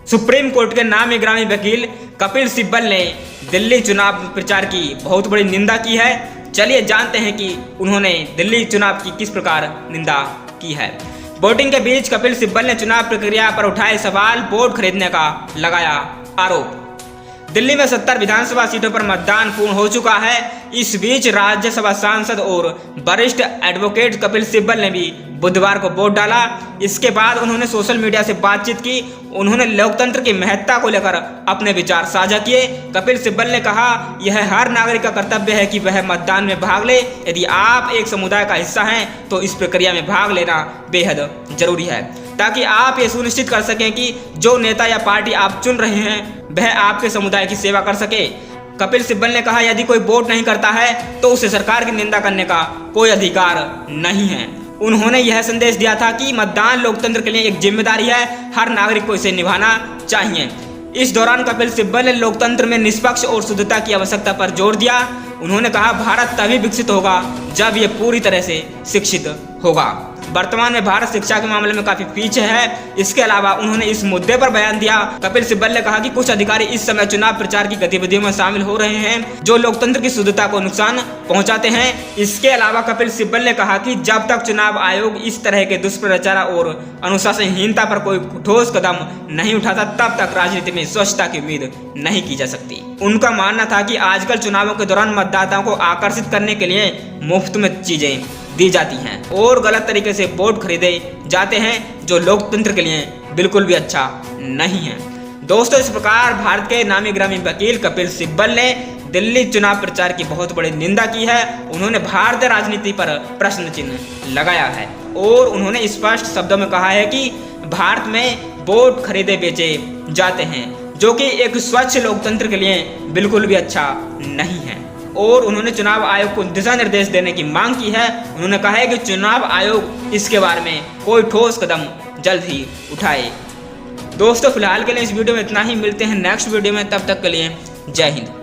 Supreme court के नामी गिरामी वकील कपिल सिब्बल ने दिल्ली चुनाव प्रचार की बहुत बड़ी निंदा की है। चलिए जानते हैं कि उन्होंने दिल्ली चुनाव की किस प्रकार निंदा की है। वोटिंग के बीच कपिल सिब्बल ने चुनाव प्रक्रिया पर उठाए सवाल, वोट खरीदने का लगाया आरोप। दिल्ली में 70 विधानसभा सीटों पर मतदान पूर्ण हो चुका है। इस बीच राज्यसभा सांसद और वरिष्ठ एडवोकेट कपिल सिब्बल ने भी बुधवार को वोट डाला। इसके बाद उन्होंने सोशल मीडिया से बातचीत की। उन्होंने लोकतंत्र की महत्ता को लेकर अपने विचार साझा किए। कपिल सिब्बल ने कहा, यह हर नागरिक का कर्तव्य है कि वह मतदान में भाग ले। यदि आप एक समुदाय का हिस्सा हैं तो इस प्रक्रिया में भाग लेना बेहद जरूरी है, ताकि आप ये सुनिश्चित कर सकें कि जो नेता या पार्टी आप चुन रहे हैं वह आपके समुदाय की सेवा कर सके। कपिल सिब्बल ने कहा, यदि कोई वोट नहीं करता है तो उसे सरकार की निंदा करने का कोई अधिकार नहीं है। उन्होंने यह संदेश दिया था कि मतदान लोकतंत्र के लिए एक जिम्मेदारी है, हर नागरिक को इसे निभाना चाहिए। इस दौरान कपिल सिब्बल ने लोकतंत्र में निष्पक्ष और शुद्धता की आवश्यकता पर जोर दिया। उन्होंने कहा, भारत तभी विकसित होगा जब यह पूरी तरह से शिक्षित होगा। वर्तमान में भारत शिक्षा के मामले में काफी पीछे है। इसके अलावा उन्होंने इस मुद्दे पर बयान दिया। कपिल सिब्बल ने कहा कि कुछ अधिकारी इस समय चुनाव प्रचार की गतिविधियों में शामिल हो रहे हैं जो लोकतंत्र की शुद्धता को नुकसान पहुंचाते हैं। इसके अलावा कपिल सिब्बल ने कहा कि जब तक चुनाव आयोग इस तरह के दुष्प्रचार और अनुशासनहीनता पर कोई ठोस कदम नहीं उठाता, तब तक राजनीति में स्वच्छता की उम्मीद नहीं की जा सकती। उनका मानना था कि आजकल चुनावों के दौरान मतदाताओं को आकर्षित करने के लिए मुफ्त में चीजें दी जाती हैं और गलत तरीके से वोट खरीदे जाते हैं, जो लोकतंत्र के लिए बिल्कुल भी अच्छा नहीं है। दोस्तों, इस प्रकार भारत के नामी गिरामी वकील कपिल सिब्बल ने दिल्ली चुनाव प्रचार की बहुत बड़ी निंदा की है। उन्होंने भारतीय राजनीति पर प्रश्न चिन्ह लगाया है और उन्होंने स्पष्ट शब्दों में कहा है कि भारत में वोट खरीदे बेचे जाते हैं, जो कि एक स्वच्छ लोकतंत्र के लिए बिल्कुल भी अच्छा नहीं है। और उन्होंने चुनाव आयोग को दिशा निर्देश देने की मांग की है। उन्होंने कहा है कि चुनाव आयोग इसके बारे में कोई ठोस कदम जल्द ही उठाए। दोस्तों, फिलहाल के लिए इस वीडियो में इतना ही। मिलते हैं नेक्स्ट वीडियो में, तब तक के लिए जय हिंद।